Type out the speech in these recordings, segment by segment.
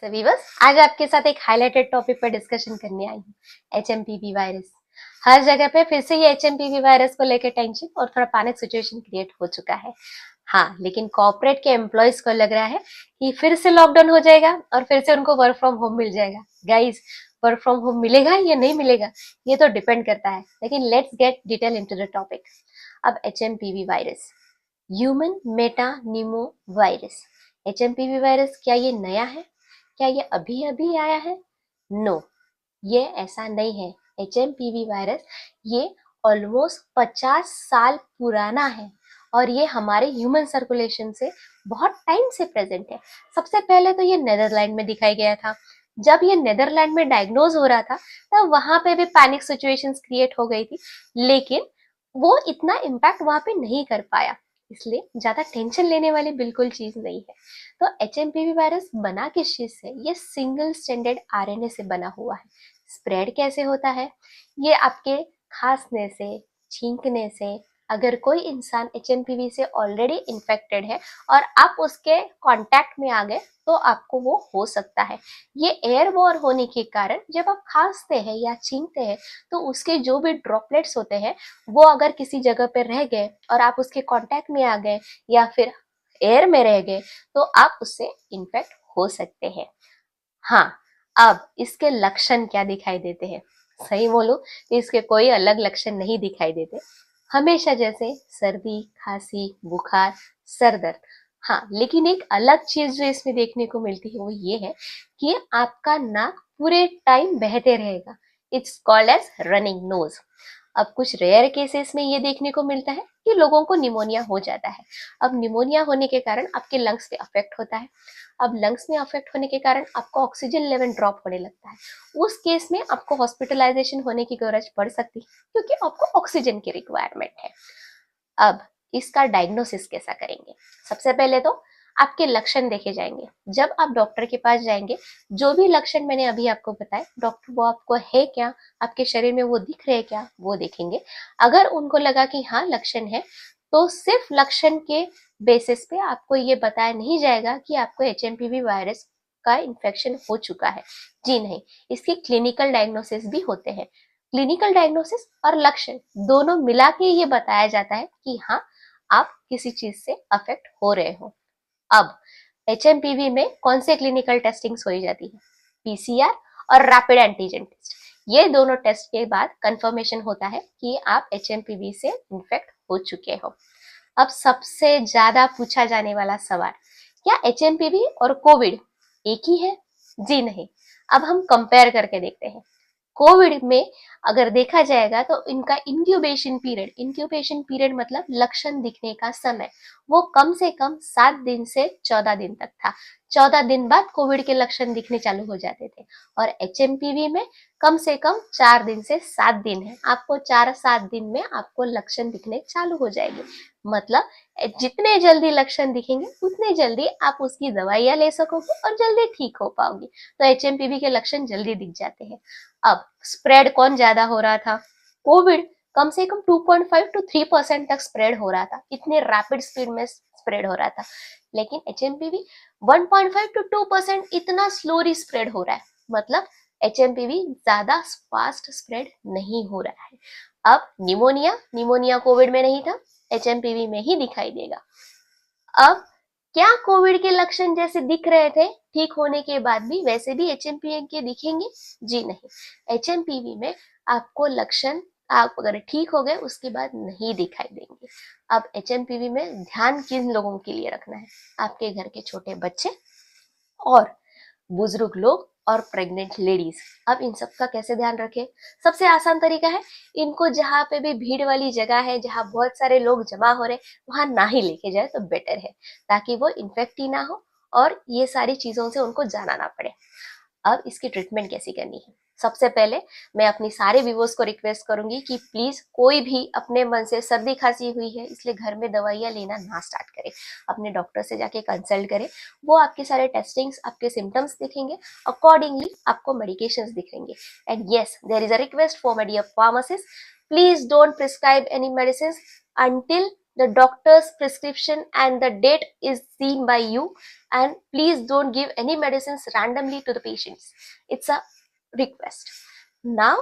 नमस्ते वीवर्स, आज आपके साथ एक हाईलाइटेड टॉपिक पर डिस्कशन करने आई हूँ, एचएमपीवी वायरस। हर जगह पे फिर से ये एचएमपीवी वायरस को लेकर टेंशन और थोड़ा पैनिक सिचुएशन क्रिएट हो चुका है। हाँ, लेकिन कॉर्पोरेट के एम्प्लॉयज को लग रहा है कि फिर से लॉकडाउन हो जाएगा और फिर से उनको वर्क फ्रॉम होम मिल जाएगा। गाइज, वर्क फ्रॉम होम मिलेगा या नहीं मिलेगा ये तो डिपेंड करता है, लेकिन let's get detail into the topic. अब HMPV virus, human metapneumovirus. HMPV virus क्या ये नया है? क्या ये अभी अभी आया है? नो, ये ऐसा नहीं है। एचएमपीवी वायरस ये ऑलमोस्ट 50 साल पुराना है और ये हमारे ह्यूमन सर्कुलेशन से बहुत टाइम से प्रेजेंट है। सबसे पहले तो ये नेदरलैंड में दिखाई गया था। जब ये नेदरलैंड में डायग्नोज हो रहा था तब वहां पे भी पैनिक सिचुएशंस क्रिएट हो गई थी, लेकिन वो इतना इम्पैक्ट वहां पे नहीं कर पाया, इसलिए ज्यादा टेंशन लेने वाली बिल्कुल चीज नहीं है। तो एचएमपीवी वायरस बना किस चीज से? ये सिंगल स्ट्रैंडेड आरएनए से बना हुआ है। स्प्रेड कैसे होता है? ये आपके खांसने से, छींकने से, अगर कोई इंसान एचएमपीवी से ऑलरेडी इन्फेक्टेड है और आप उसके कांटेक्ट में आ गए तो आपको वो हो सकता है। ये एयरबोर्न होने के कारण जब आप खांसते हैं या छींकते हैं तो उसके जो भी ड्रॉपलेट्स होते हैं वो अगर किसी जगह पर रह गए और आप उसके कांटेक्ट में आ गए या फिर एयर में रह गए तो आप उससे इन्फेक्ट हो सकते हैं। हाँ, अब इसके लक्षण क्या दिखाई देते हैं? सही बोलूं तो इसके कोई अलग लक्षण नहीं दिखाई देते, हमेशा जैसे सर्दी, खांसी, बुखार, सर दर्द। हाँ, लेकिन एक अलग चीज जो इसमें देखने को मिलती है वो ये है कि आपका नाक पूरे टाइम बहते रहेगा। It's called as running nose. अब कुछ रेयर केसेस में ये देखने को मिलता है कि लोगों को निमोनिया हो जाता है। अब निमोनिया होने के कारण आपके लंग्स पे अफेक्ट होता है। अब लंग्स में अफेक्ट होने के कारण आपको ऑक्सीजन लेवल ड्रॉप होने लगता है। उस केस में आपको हॉस्पिटलाइजेशन होने की जरूरत पड़ सकती है क्योंकि आपको ऑक्सीजन की रिक्वायरमेंट है। अब इसका डायग्नोसिस कैसा करेंगे? सबसे पहले तो आपके लक्षण देखे जाएंगे। जब आप डॉक्टर के पास जाएंगे, जो भी लक्षण मैंने अभी आपको बताए, डॉक्टर वो आपको है क्या, आपके शरीर में वो दिख रहे क्या, वो देखेंगे। अगर उनको लगा कि हाँ लक्षण है तो सिर्फ लक्षण के बेसिस पे आपको ये बताया नहीं जाएगा कि आपको एचएमपीवी वायरस का इन्फेक्शन हो चुका है। जी नहीं, इसके क्लिनिकल डायग्नोसिस भी होते हैं। क्लिनिकल डायग्नोसिस और लक्षण दोनों मिला के ये बताया जाता है कि हाँ आप किसी चीज से अफेक्ट हो रहे हो। अब एचएमपीवी में कौन से क्लिनिकल टेस्टिंग्स हो जाती है? पीसीआर और रैपिड एंटीजन टेस्ट। ये दोनों टेस्ट के बाद कंफर्मेशन होता है कि आप एचएमपीवी से इन्फेक्ट हो चुके हो। अब सबसे ज्यादा पूछा जाने वाला सवाल, क्या एचएमपीवी और कोविड एक ही है? जी नहीं। अब हम कंपेयर करके देखते हैं। कोविड में अगर देखा जाएगा तो इनका इंक्यूबेशन पीरियड मतलब लक्षण दिखने का समय, वो कम से कम 7 दिन से 14 दिन तक था। 14 दिन बाद कोविड के लक्षण दिखने चालू हो जाते थे और एचएमपीवी में कम से कम 4 दिन से 7 दिन है। आपको 4-7 दिन में आपको लक्षण दिखने चालू हो जाएंगे। मतलब जितने जल्दी लक्षण दिखेंगे उतने जल्दी आप उसकी दवाइयां ले सकोगे और जल्दी ठीक हो पाओगे। तो एचएमपीवी के लक्षण जल्दी दिख जाते हैं। अब स्प्रेड कौन ज्यादा हो रहा था? कोविड कम से कम 2.5 to 3% तक स्प्रेड हो रहा था, इतने रैपिड स्पीड में स्प्रेड हो रहा था। लेकिन एचएमपीवी 1.5 to 2% इतना स्लोली स्प्रेड हो रहा है। मतलब एचएमपीवी ज्यादा फास्ट स्प्रेड नहीं हो रहा है। अब निमोनिया कोविड में नहीं था, एचएमपीवी में ही दिखाई देगा। अब क्या कोविड के लक्षण जैसे दिख रहे थे ठीक होने के बाद भी वैसे भी एचएमपीवी के दिखेंगे? जी नहीं। एचएमपीवी में आपको लक्षण आप अगर ठीक हो गए उसके बाद नहीं दिखाई देंगे। अब एचएमपीवी में ध्यान किन लोगों के लिए रखना है? आपके घर के छोटे बच्चे और बुजुर्ग लोग और प्रेग्नेंट लेडीज। अब इन सब का कैसे ध्यान रखें? सबसे आसान तरीका है, इनको जहाँ पे भी भीड़ वाली जगह है, जहाँ बहुत सारे लोग जमा हो रहे, वहां ना ही लेके जाए तो बेटर है, ताकि वो इन्फेक्ट ही ना हो और ये सारी चीजों से उनको जाना ना पड़े। अब इसकी ट्रीटमेंट कैसी करनी है? सबसे पहले मैं अपनी सारे व्यूअर्स को रिक्वेस्ट करूंगी कि प्लीज कोई भी अपने मन से सर्दी खांसी हुई है इसलिए घर में दवाइयां लेना ना स्टार्ट करे। अपने डॉक्टर से जाके कंसल्ट करें, वो आपके सारे टेस्टिंग्स, आपके सिम्टम्स दिखेंगे, अकॉर्डिंगली आपको मेडिकेशंस दिखेंगे। And yes, there is a request for my dear pharmacist, please don't prescribe any medicine until the doctor's prescription and the date is seen by you, and please don't give any medicines randomly to the patients. It's a request. Now,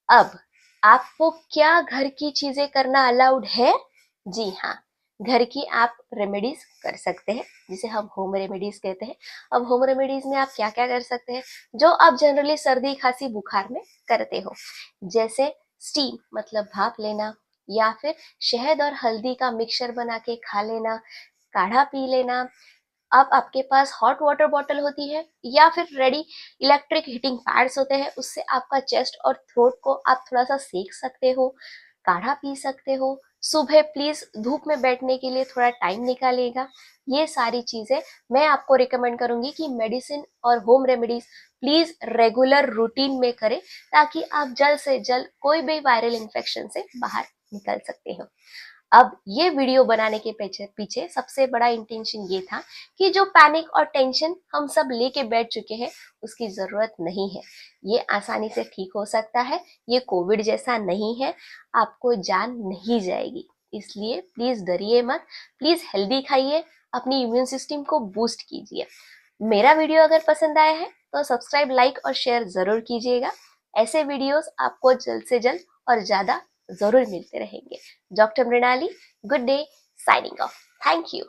अब आपको क्या घर की चीजें करना allowed है? जी हाँ, घर की आप रेमेडीज कर सकते हैं, जिसे हम होम रेमेडीज कहते हैं। अब होम रेमेडीज में आप क्या क्या कर सकते हैं, जो आप जनरली सर्दी खांसी बुखार में करते हो, जैसे स्टीम मतलब भाप लेना, या फिर शहद और हल्दी का मिक्सचर बना के खा लेना, काढ़ा पी लेना। अब आपके पास हॉट वाटर बॉटल होती है या फिर रेडी इलेक्ट्रिक हीटिंग पैड्स होते हैं, उससे आपका चेस्ट और थ्रोट को आप थोड़ा सा सेक सकते हो, काढ़ा पी सकते हो। सुबह प्लीज धूप में बैठने के लिए थोड़ा टाइम निकालिएगा। ये सारी चीजें मैं आपको रिकमेंड करूंगी कि मेडिसिन और home remedies please regular routine में करें, ताकि आप जल्द से जल्द कोई भी वायरल इन्फेक्शन से बाहर निकल सकते हो। अब ये वीडियो बनाने के पीछे सबसे बड़ा इंटेंशन ये था कि जो पैनिक और टेंशन हम सब लेके बैठ चुके हैं, उसकी जरूरत नहीं है। ये आसानी से ठीक हो सकता है, ये कोविड जैसा नहीं है, आपको जान नहीं जाएगी। इसलिए प्लीज डरिए मत, प्लीज हेल्दी खाइए, अपनी इम्यून सिस्टम को बूस्ट कीजिए। मेरा वीडियो अगर पसंद आया है तो सब्सक्राइब, लाइक और शेयर जरूर कीजिएगा। ऐसे वीडियोस आपको जल्द से जल्द और ज्यादा जरूर मिलते रहेंगे। Doctor Mrunali, good day, signing off. Thank you.